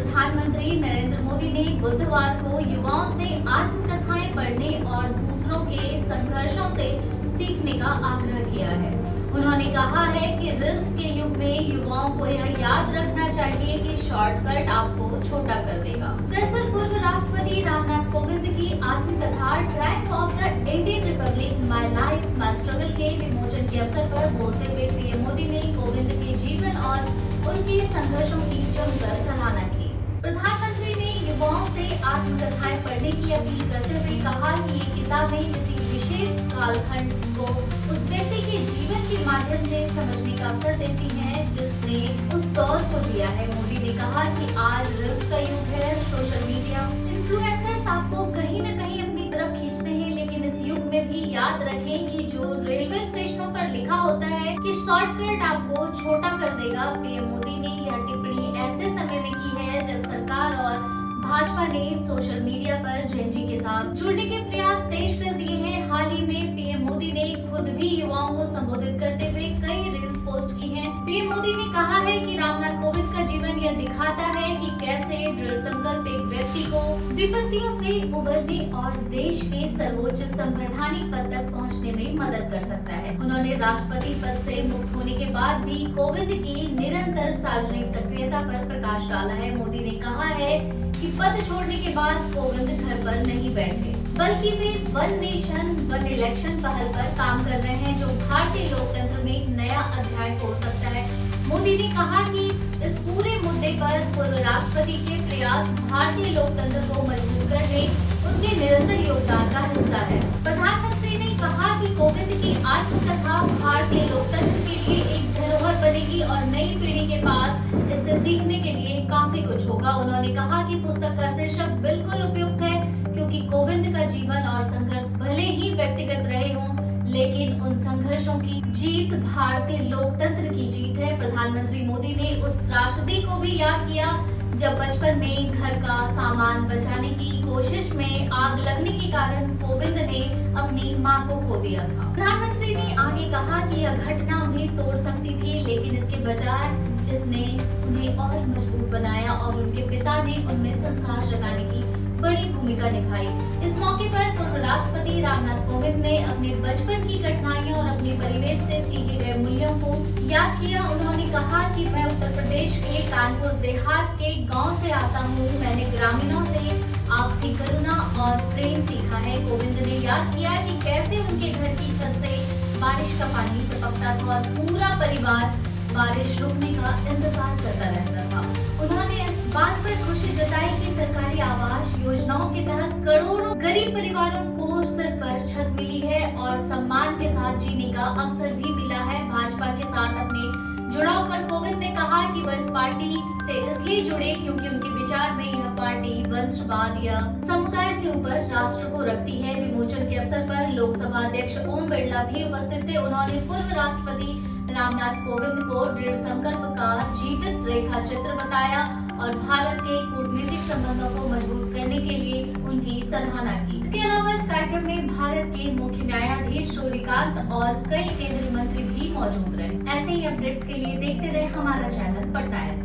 प्रधानमंत्री नरेंद्र मोदी ने बुधवार को युवाओं से आत्मकथाएं पढ़ने और दूसरों के संघर्षों से सीखने का आग्रह किया है। उन्होंने कहा है कि रील्स के युग में युवाओं को यह याद रखना चाहिए कि शॉर्टकट आपको छोटा कर देगा। दरअसल पूर्व राष्ट्रपति रामनाथ कोविंद की आत्मकथा Triumph of the Indian Republic my life my struggle के विमोचन के अवसर पर बोलते हुए पीएम मोदी ने कोविंद के जीवन और उनके संघर्षों की जमकर सराहना की। प्रधानमंत्री ने युवाओं से आत्मकथाएं पढ़ने की अपील करते हुए कहा कि ये किताबें किसी विशेष कालखंड को उस व्यक्ति के जीवन के माध्यम से समझने का अवसर देती हैं जिसने उस दौर को जिया है। मोदी ने कहा कि आज रील्स का युग है, सोशल मीडिया इन्फ्लुएंसर्स आपको कहीं न कहीं अपनी तरफ खींचते हैं, लेकिन इस युग में भी याद रखें कि जो रेलवे स्टेशनों पर लिखा होता है कि शॉर्टकट आपको छोटा कर देगा। पीएम मोदी ने यह टिप्पणी ऐसे समय में की है जब सरकार और भाजपा ने सोशल मीडिया पर जेनजी के साथ जुड़ने के प्रयास तेज कर दिए हैं। हाल ही में पीएम मोदी ने खुद भी युवाओं को संबोधित करते हुए कई रील्स पोस्ट की हैं। पीएम मोदी ने कहा है कि रामनाथ कोविंद का जीवन यह दिखाता है कि कैसे दृढ़ संकल्प एक व्यक्ति को विपत्तियों से उबरने और देश के सर्वोच्च संवैधानिक पद तक पहुंचने में मदद कर सकता है। उन्होंने राष्ट्रपति पद से मुक्त होने के बाद भी कोविंद की निरंतर सार्वजनिक सक्रियता पर प्रकाश डाला है। मोदी ने कहा है कि पद छोड़ने के बाद कोविंद घर पर नहीं बैठे, बल्कि way one nation one election पहल पर काम कर रहे हैं जो भारतीय लोकतंत्र में एक नया अध्याय खोल सकता है। मोदी ने कहा कि इस पूरे मुद्दे पर पूर्व राष्ट्रपति के प्रयास भारतीय लोकतंत्र को मजबूत करने उनके निरंतर योगदान का हिस्सा है। प्रधानमंत्री ने कहा कि कोविंद की आत्मकथा भारतीय लोकतंत्र के लिए एक धरोहर बनेगी और नई पीढ़ी के पास इससे सीखने के लिए काफी कुछ होगा। उन्होंने कहा कि पुस्तक का शीर्षक बिल्कुल उपयुक्त है क्योंकि कोविंद का जीवन और संघर्ष भले ही व्यक्तिगत रहे हों, लेकिन उन संघर्षों की जीत भारतीय लोकतंत्र की जीत है। प्रधानमंत्री मोदी ने उस त्रासदी को भी याद किया जब बचपन में घर का सामान बचाने की कोशिश में आग लगने के कारण कोविंद ने अपनी मां को खो दिया था। प्रधानमंत्री ने आगे कहा कि यह घटना उन्हें तोड़ सकती थी, लेकिन इसके बजाय इसने उन्हें और मजबूत बनाया और उनके पिता ने उनमें संस्कार जगाने की बड़ी भूमिका निभाई। इस मौके पर पूर्व राष्ट्रपति रामनाथ कोविंद ने अपने बचपन की घटनाएं और अपने परिवेश से सीखे गए मूल्यों को याद किया। उन्होंने कहा कि मैं उत्तर प्रदेश के कानपुर देहात के गांव से आता हूं। मैंने ग्रामीणों से आपसी करुणा और प्रेम सीखा है। कोविंद ने याद किया कि कैसे उनके घर की छत से बारिश का पानी टपकता था और पूरा परिवार बारिश रुकने का इंतजार करता रहता था। उन्होंने इस बात पर खुशी जताई कि सरकारी आवास योजनाओं के तहत करोड़ों गरीब परिवारों को सिर पर छत मिली है और सम्मान के साथ जीने का अवसर भी मिला है। भाजपा के साथ अपने जुड़ाव पर कोविंद ने कहा कि वह इस पार्टी से इसलिए जुड़े क्योंकि उनके विचार में यह पार्टी वंशवाद या समुदाय से ऊपर राष्ट्र को रखती है। विमोचन के अवसर पर लोकसभा अध्यक्ष ओम बिरला भी उपस्थित थे। उन्होंने पूर्व राष्ट्रपति रामनाथ कोविंद को दृढ़ संकल्प का जीवित रेखा चित्र बताया और भारत के कूटनीतिक संबंधों को मजबूत करने के लिए उनकी सराहना की। इसके अलावा इस कार्यक्रम में भारत के मुख्य न्यायाधीश सूर्यकांत और कई केंद्रीय मंत्री भी मौजूद रहे। ऐसे ही अपडेट्स के लिए देखते रहे हमारा चैनल पटना एक्स।